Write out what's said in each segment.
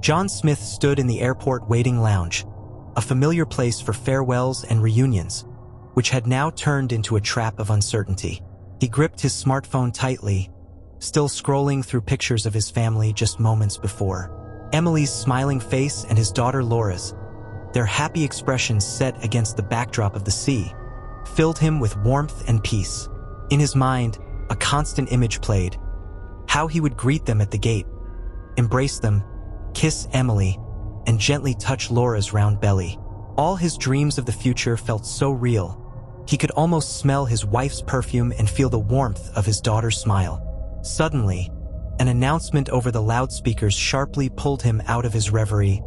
John Smith stood in the airport waiting lounge, a familiar place for farewells and reunions, which had now turned into a trap of uncertainty. He gripped his smartphone tightly, still scrolling through pictures of his family just moments before. Emily's smiling face and his daughter Laura's, their happy expressions set against the backdrop of the sea, filled him with warmth and peace. In his mind, a constant image played: how he would greet them at the gate, embrace them, kiss Emily, and gently touch Laura's round belly. All his dreams of the future felt so real. He could almost smell his wife's perfume and feel the warmth of his daughter's smile. Suddenly, an announcement over the loudspeakers sharply pulled him out of his reverie.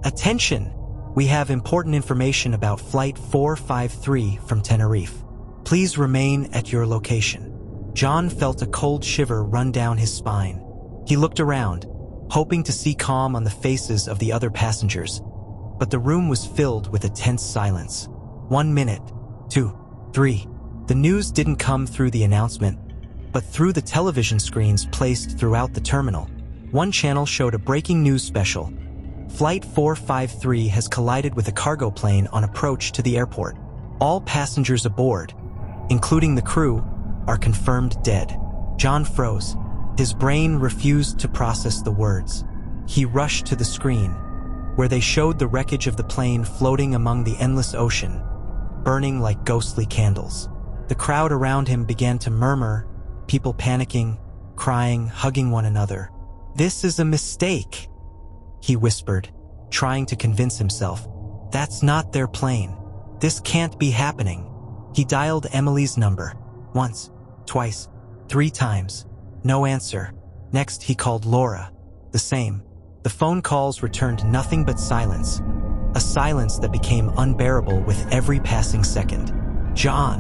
"Attention! We have important information about Flight 453 from Tenerife. Please remain at your location." John felt a cold shiver run down his spine. He looked around, hoping to see calm on the faces of the other passengers, but the room was filled with a tense silence. 1 minute, 2, 3. The news didn't come through the announcement, but through the television screens placed throughout the terminal. One channel showed a breaking news special. Flight 453 has collided with a cargo plane on approach to the airport. All passengers aboard, including the crew, are confirmed dead. John froze. His brain refused to process the words. He rushed to the screen, where they showed the wreckage of the plane floating among the endless ocean, burning like ghostly candles. The crowd around him began to murmur, people panicking, crying, hugging one another. "This is a mistake," he whispered, trying to convince himself. "That's not their plane. This can't be happening." He dialed Emily's number. Once, twice, 3 times. No answer. Next, he called Laura. The same. The phone calls returned nothing but silence. A silence that became unbearable with every passing second. John.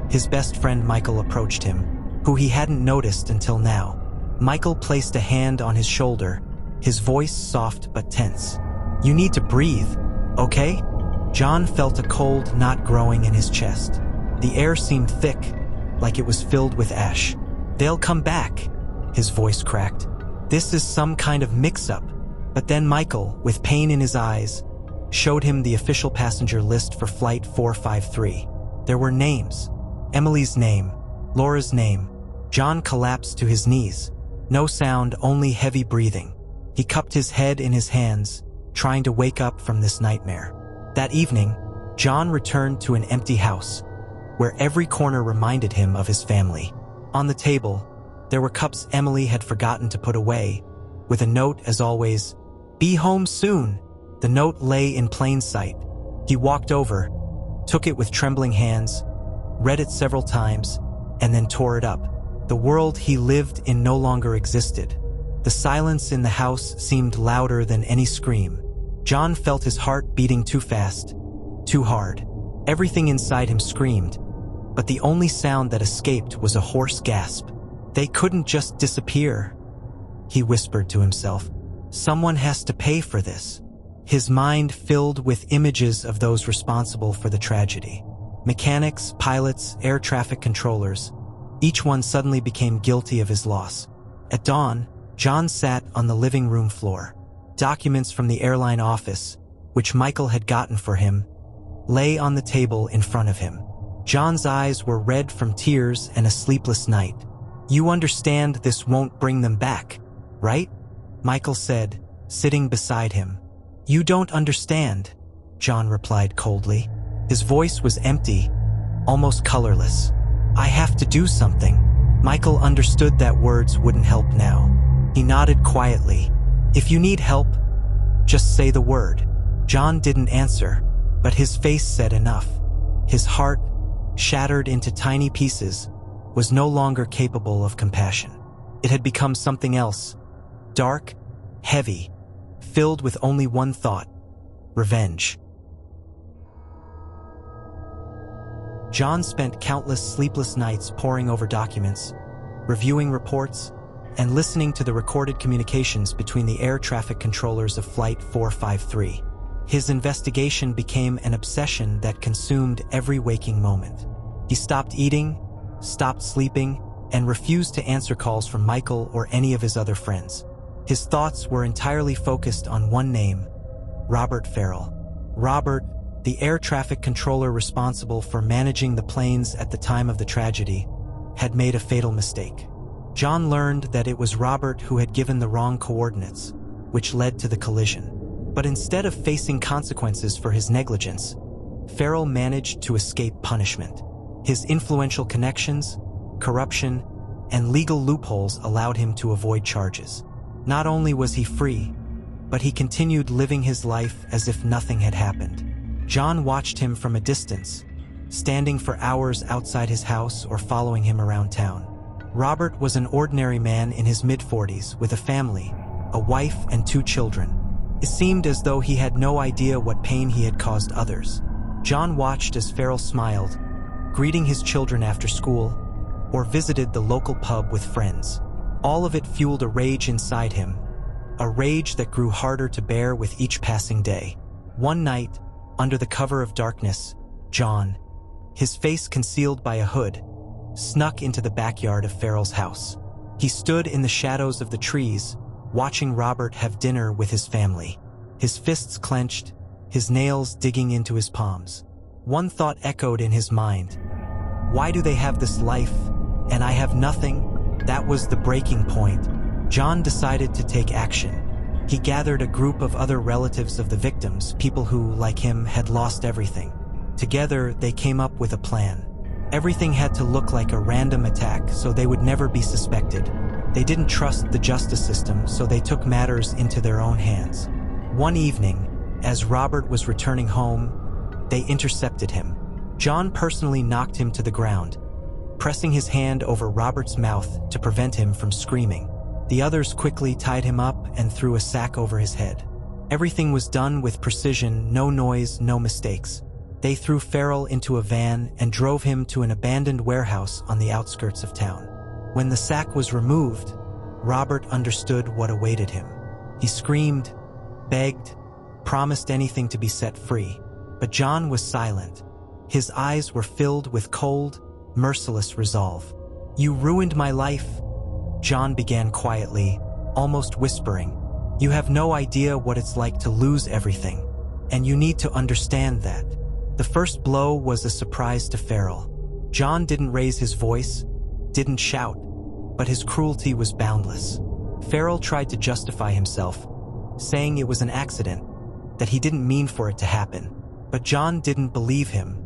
His best friend Michael approached him, who he hadn't noticed until now. Michael placed a hand on his shoulder, his voice soft but tense. "You need to breathe, okay?" John felt a cold knot growing in his chest. The air seemed thick, like it was filled with ash. "They'll come back," his voice cracked. "This is some kind of mix-up." But then Michael, with pain in his eyes, showed him the official passenger list for Flight 453. There were names. Emily's name, Laura's name. John collapsed to his knees. No sound, only heavy breathing. He cupped his head in his hands, trying to wake up from this nightmare. That evening, John returned to an empty house, where every corner reminded him of his family. On the table, there were cups Emily had forgotten to put away, with a note as always, "Be home soon." The note lay in plain sight. He walked over, took it with trembling hands, read it several times, and then tore it up. The world he lived in no longer existed. The silence in the house seemed louder than any scream. John felt his heart beating too fast, too hard. Everything inside him screamed, but the only sound that escaped was a hoarse gasp. "They couldn't just disappear," he whispered to himself. "Someone has to pay for this." His mind filled with images of those responsible for the tragedy. Mechanics, pilots, air traffic controllers. Each one suddenly became guilty of his loss. At dawn, John sat on the living room floor. Documents from the airline office, which Michael had gotten for him, lay on the table in front of him. John's eyes were red from tears and a sleepless night. "You understand this won't bring them back, right?" Michael said, sitting beside him. "You don't understand," John replied coldly. His voice was empty, almost colorless. "I have to do something." Michael understood that words wouldn't help now. He nodded quietly. "If you need help, just say the word." John didn't answer, but his face said enough. His heart, shattered into tiny pieces, was no longer capable of compassion. It had become something else, dark, heavy, filled with only one thought: revenge. John spent countless sleepless nights poring over documents, reviewing reports, and listening to the recorded communications between the air traffic controllers of Flight 453. His investigation became an obsession that consumed every waking moment. He stopped eating, stopped sleeping, and refused to answer calls from Michael or any of his other friends. His thoughts were entirely focused on one name: Robert Farrell. Robert, the air traffic controller responsible for managing the planes at the time of the tragedy, had made a fatal mistake. John learned that it was Robert who had given the wrong coordinates, which led to the collision. But instead of facing consequences for his negligence, Farrell managed to escape punishment. His influential connections, corruption, and legal loopholes allowed him to avoid charges. Not only was he free, but he continued living his life as if nothing had happened. John watched him from a distance, standing for hours outside his house or following him around town. Robert was an ordinary man in his mid-40s with a family, a wife and 2 children. It seemed as though he had no idea what pain he had caused others. John watched as Farrell smiled, greeting his children after school, or visited the local pub with friends. All of it fueled a rage inside him, a rage that grew harder to bear with each passing day. One night, under the cover of darkness, John, his face concealed by a hood, snuck into the backyard of Farrell's house. He stood in the shadows of the trees, watching Robert have dinner with his family, his fists clenched, his nails digging into his palms. One thought echoed in his mind: why do they have this life, and I have nothing? That was the breaking point. John decided to take action. He gathered a group of other relatives of the victims, people who, like him, had lost everything. Together, they came up with a plan. Everything had to look like a random attack so they would never be suspected. They didn't trust the justice system, so they took matters into their own hands. One evening, as Robert was returning home, they intercepted him. John personally knocked him to the ground, pressing his hand over Robert's mouth to prevent him from screaming. The others quickly tied him up and threw a sack over his head. Everything was done with precision, no noise, no mistakes. They threw Farrell into a van and drove him to an abandoned warehouse on the outskirts of town. When the sack was removed, Robert understood what awaited him. He screamed, begged, promised anything to be set free. But John was silent. His eyes were filled with cold, merciless resolve. "You ruined my life," John began quietly, almost whispering. "You have no idea what it's like to lose everything, and you need to understand that." The first blow was a surprise to Farrell. John didn't raise his voice, didn't shout, but his cruelty was boundless. Farrell tried to justify himself, saying it was an accident, that he didn't mean for it to happen. But John didn't believe him.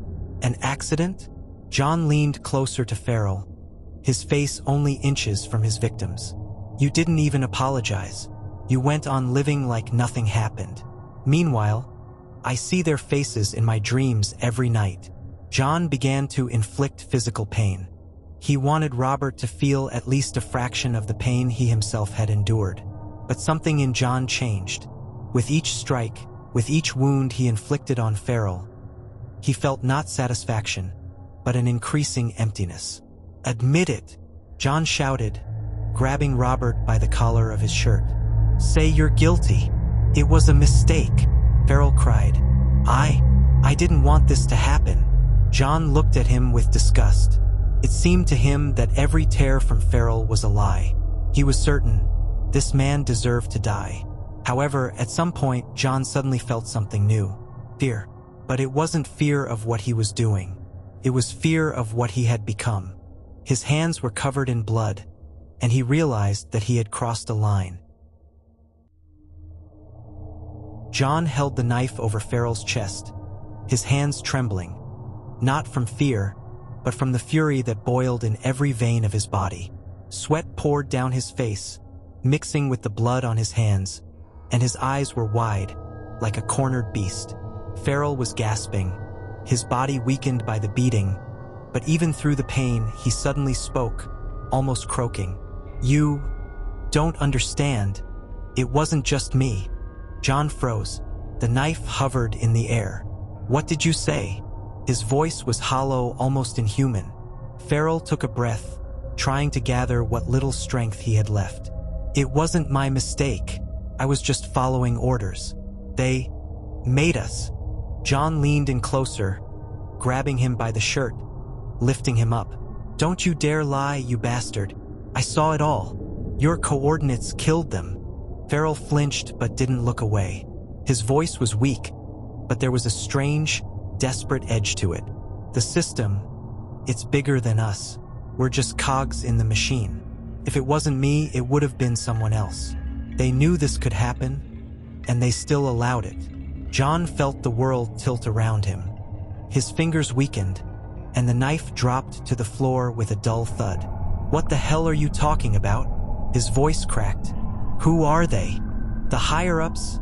An accident? John leaned closer to Farrell, his face only inches from his victims. "You didn't even apologize. You went on living like nothing happened. Meanwhile, I see their faces in my dreams every night." John began to inflict physical pain. He wanted Robert to feel at least a fraction of the pain he himself had endured. But something in John changed. With each strike, with each wound he inflicted on Farrell, he felt not satisfaction, but an increasing emptiness. "Admit it," John shouted, grabbing Robert by the collar of his shirt. "Say you're guilty." "It was a mistake," Farrell cried. I didn't want this to happen." John looked at him with disgust. It seemed to him that every tear from Farrell was a lie. He was certain this man deserved to die. However, at some point, John suddenly felt something new. Fear. But it wasn't fear of what he was doing. It was fear of what he had become. His hands were covered in blood, and he realized that he had crossed a line. John held the knife over Farrell's chest, his hands trembling, not from fear, but from the fury that boiled in every vein of his body. Sweat poured down his face, mixing with the blood on his hands, and his eyes were wide, like a cornered beast. Farrell was gasping, his body weakened by the beating, but even through the pain, he suddenly spoke, almost croaking. "You don't understand. It wasn't just me." John froze. The knife hovered in the air. "What did you say?" His voice was hollow, almost inhuman. Farrell took a breath, trying to gather what little strength he had left. "It wasn't my mistake. I was just following orders. They made us." John leaned in closer, grabbing him by the shirt, lifting him up. "Don't you dare lie, you bastard. I saw it all. Your coordinates killed them." Farrell flinched but didn't look away. His voice was weak, but there was a strange, desperate edge to it. The system, it's bigger than us. We're just cogs in the machine. If it wasn't me, it would have been someone else. They knew this could happen, and they still allowed it. John felt the world tilt around him. His fingers weakened, and the knife dropped to the floor with a dull thud. "What the hell are you talking about?" His voice cracked. "Who are they?" "The higher-ups?"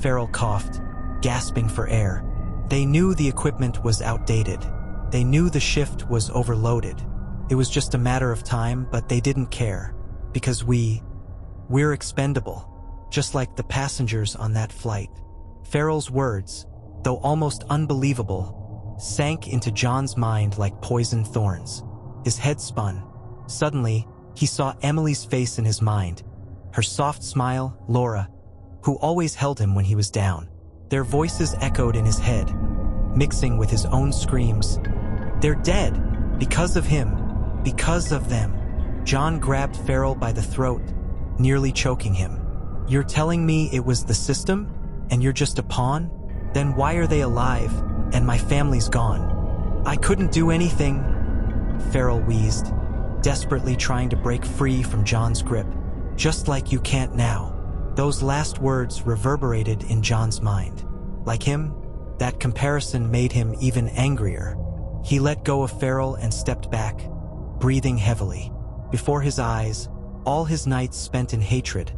Farrell coughed, gasping for air. They knew the equipment was outdated. They knew the shift was overloaded. It was just a matter of time, but they didn't care. Because we're expendable, just like the passengers on that flight. Farrell's words, though almost unbelievable, sank into John's mind like poisoned thorns. His head spun. Suddenly, he saw Emily's face in his mind. Her soft smile, Laura, who always held him when he was down. Their voices echoed in his head, mixing with his own screams. "They're dead! Because of him! Because of them!" John grabbed Farrell by the throat, nearly choking him. "You're telling me it was the system, and you're just a pawn? Then why are they alive, and my family's gone?" "I couldn't do anything," Farrell wheezed, desperately trying to break free from John's grip. "Just like you can't now." Those last words reverberated in John's mind. Like him, that comparison made him even angrier. He let go of Farrell and stepped back, breathing heavily. Before his eyes, all his nights spent in hatred,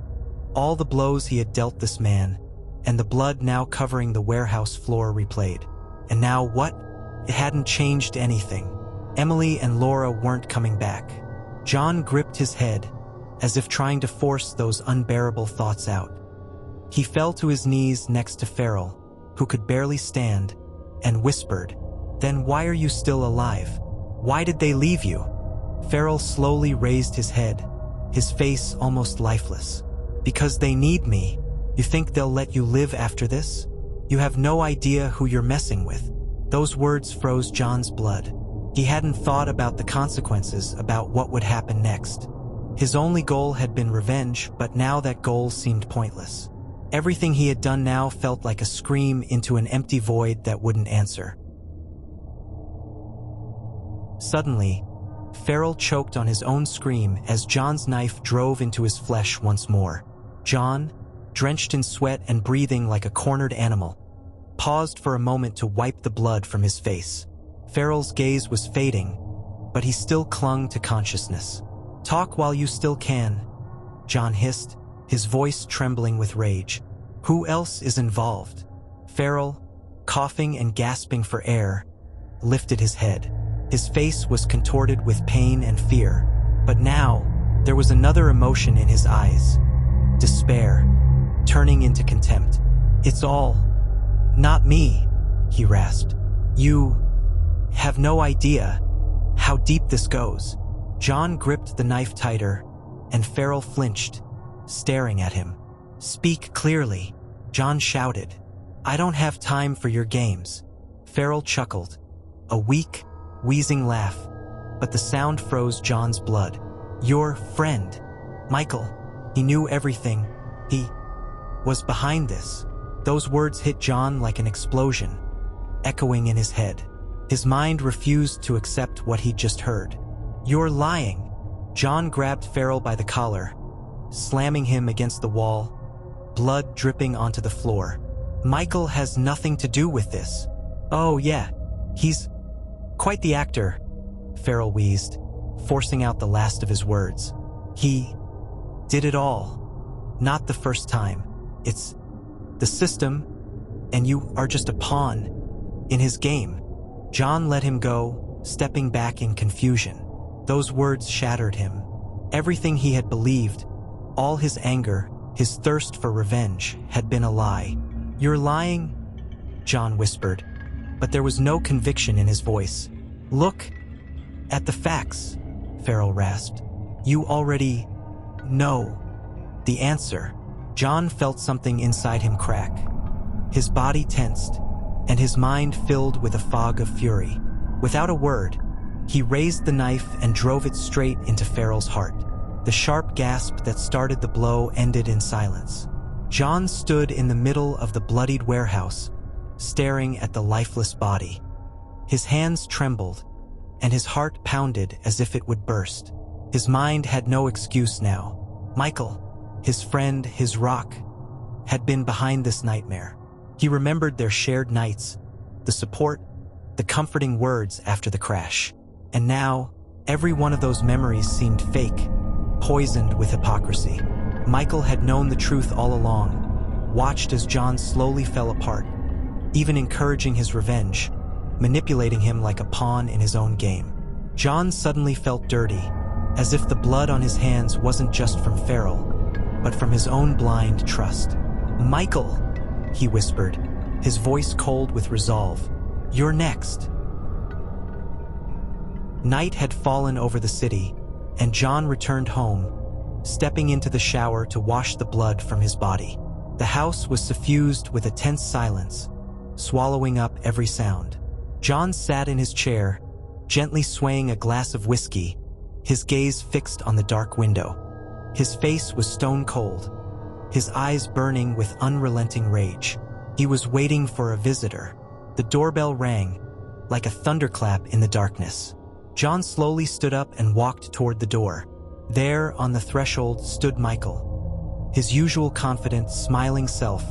all the blows he had dealt this man, and the blood now covering the warehouse floor replayed. And now what? It hadn't changed anything. Emily and Laura weren't coming back. John gripped his head, as if trying to force those unbearable thoughts out. He fell to his knees next to Farrell, who could barely stand, and whispered, "Then why are you still alive? Why did they leave you?" Farrell slowly raised his head, his face almost lifeless. "Because they need me. You think they'll let you live after this? You have no idea who you're messing with." Those words froze John's blood. He hadn't thought about the consequences, about what would happen next. His only goal had been revenge, but now that goal seemed pointless. Everything he had done now felt like a scream into an empty void that wouldn't answer. Suddenly, Farrell choked on his own scream as John's knife drove into his flesh once more. John, drenched in sweat and breathing like a cornered animal, paused for a moment to wipe the blood from his face. Farrell's gaze was fading, but he still clung to consciousness. "Talk while you still can," John hissed, his voice trembling with rage. "Who else is involved?" Farrell, coughing and gasping for air, lifted his head. His face was contorted with pain and fear, but now there was another emotion in his eyes. Despair, turning into contempt. "It's all not me," he rasped. "You have no idea how deep this goes." John gripped the knife tighter, and Farrell flinched, staring at him. "Speak clearly," John shouted. "I don't have time for your games." Farrell chuckled, a weak, wheezing laugh, but the sound froze John's blood. "Your friend, Michael, he knew everything. He was behind this." Those words hit John like an explosion, echoing in his head. His mind refused to accept what he'd just heard. "You're lying." John grabbed Farrell by the collar, slamming him against the wall, blood dripping onto the floor. "Michael has nothing to do with this." "Oh yeah, he's quite the actor," Farrell wheezed, forcing out the last of his words. "He did it all. Not the first time. It's the system, and you are just a pawn in his game." John let him go, stepping back in confusion. Those words shattered him. Everything he had believed, all his anger, his thirst for revenge, had been a lie. "You're lying," John whispered, but there was no conviction in his voice. "Look at the facts," Farrell rasped. "You already know the answer." John felt something inside him crack. His body tensed, and his mind filled with a fog of fury. Without a word, he raised the knife and drove it straight into Farrell's heart. The sharp gasp that started the blow ended in silence. John stood in the middle of the bloodied warehouse, staring at the lifeless body. His hands trembled, and his heart pounded as if it would burst. His mind had no excuse now. Michael, his friend, his rock, had been behind this nightmare. He remembered their shared nights, the support, the comforting words after the crash. And now, every one of those memories seemed fake, poisoned with hypocrisy. Michael had known the truth all along, watched as John slowly fell apart, even encouraging his revenge, manipulating him like a pawn in his own game. John suddenly felt dirty, as if the blood on his hands wasn't just from Farrell, but from his own blind trust. "Michael," he whispered, his voice cold with resolve, "you're next." Night had fallen over the city, and John returned home, stepping into the shower to wash the blood from his body. The house was suffused with a tense silence, swallowing up every sound. John sat in his chair, gently swaying a glass of whiskey, his gaze fixed on the dark window. His face was stone cold, his eyes burning with unrelenting rage. He was waiting for a visitor. The doorbell rang, like a thunderclap in the darkness. John slowly stood up and walked toward the door. There, on the threshold, stood Michael, his usual confident, smiling self,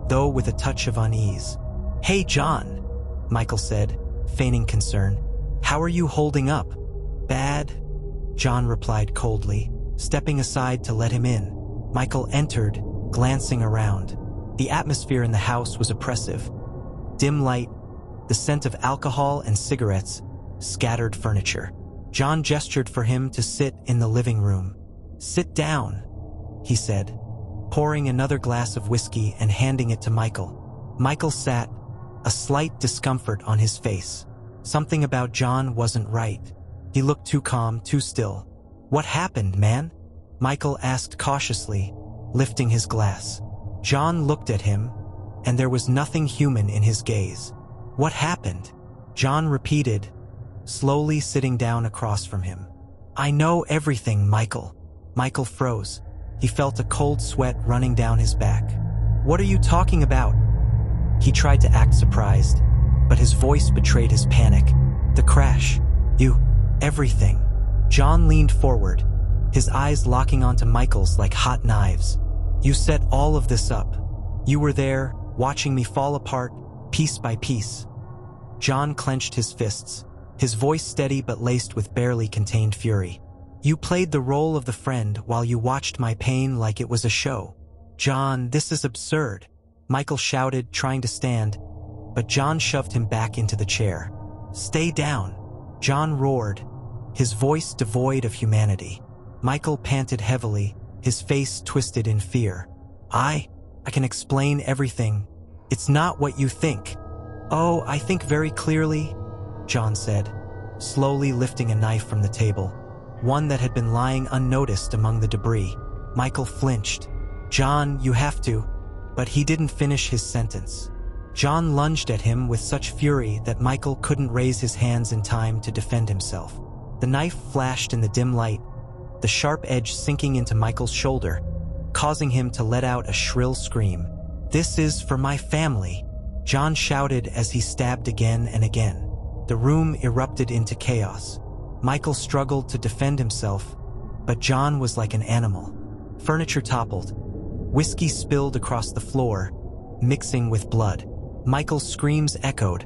though with a touch of unease. "Hey, John," Michael said, feigning concern. "How are you holding up?" "Bad," John replied coldly, stepping aside to let him in. Michael entered, glancing around. The atmosphere in the house was oppressive. Dim light, the scent of alcohol and cigarettes, scattered furniture. John gestured for him to sit in the living room. "Sit down," he said, pouring another glass of whiskey and handing it to Michael. Michael sat, a slight discomfort on his face. Something about John wasn't right. He looked too calm, too still. "What happened, man?" Michael asked cautiously, lifting his glass. John looked at him, and there was nothing human in his gaze. "What happened?" John repeated, slowly sitting down across from him. "I know everything, Michael." Michael froze. He felt a cold sweat running down his back. "What are you talking about?" He tried to act surprised, but his voice betrayed his panic. "The crash. Everything." John leaned forward, his eyes locking onto Michael's like hot knives. "You set all of this up. You were there, watching me fall apart, piece by piece." John clenched his fists, his voice steady but laced with barely contained fury. "You played the role of the friend while you watched my pain like it was a show." "John, this is absurd," Michael shouted, trying to stand, but John shoved him back into the chair. "Stay down," John roared, his voice devoid of humanity. Michael panted heavily, his face twisted in fear. I can explain everything. It's not what you think." "Oh, I think very clearly," John said, slowly lifting a knife from the table, one that had been lying unnoticed among the debris. Michael flinched. "John, you have to." But he didn't finish his sentence. John lunged at him with such fury that Michael couldn't raise his hands in time to defend himself. The knife flashed in the dim light, the sharp edge sinking into Michael's shoulder, causing him to let out a shrill scream. "This is for my family," John shouted as he stabbed again and again. The room erupted into chaos. Michael struggled to defend himself, but John was like an animal. Furniture toppled. Whiskey spilled across the floor, mixing with blood. Michael's screams echoed,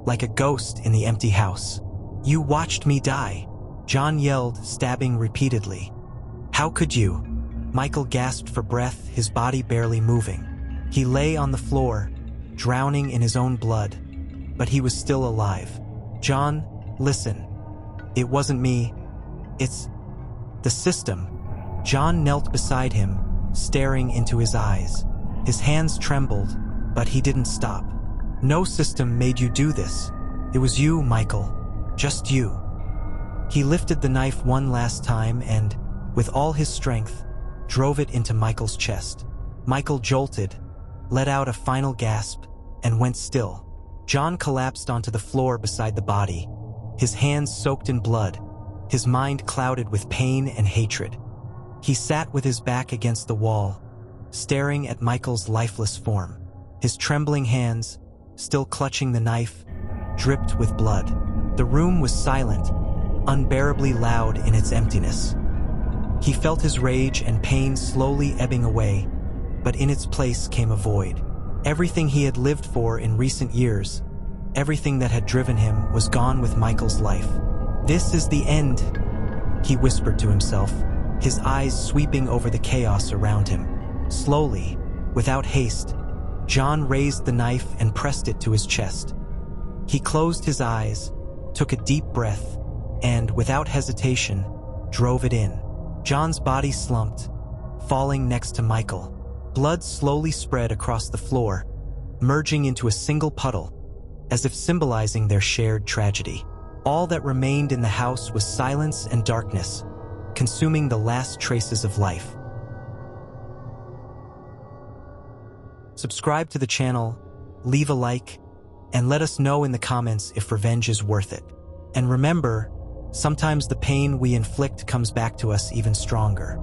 like a ghost in the empty house. "You watched me die," John yelled, stabbing repeatedly. "How could you?" Michael gasped for breath, his body barely moving. He lay on the floor, drowning in his own blood, but he was still alive. "John, listen. It wasn't me. It's the system." John knelt beside him, staring into his eyes. His hands trembled, but he didn't stop. "No system made you do this. It was you, Michael. Just you." He lifted the knife one last time and, with all his strength, drove it into Michael's chest. Michael jolted, let out a final gasp, and went still. John collapsed onto the floor beside the body, his hands soaked in blood, his mind clouded with pain and hatred. He sat with his back against the wall, staring at Michael's lifeless form. His trembling hands, still clutching the knife, dripped with blood. The room was silent, unbearably loud in its emptiness. He felt his rage and pain slowly ebbing away, but in its place came a void. Everything he had lived for in recent years, everything that had driven him, was gone with Michael's life. "This is the end," he whispered to himself, his eyes sweeping over the chaos around him. Slowly, without haste, John raised the knife and pressed it to his chest. He closed his eyes, took a deep breath, and, without hesitation, drove it in. John's body slumped, falling next to Michael. Blood slowly spread across the floor, merging into a single puddle, as if symbolizing their shared tragedy. All that remained in the house was silence and darkness, consuming the last traces of life. Subscribe to the channel, leave a like, and let us know in the comments if revenge is worth it. And remember, sometimes the pain we inflict comes back to us even stronger.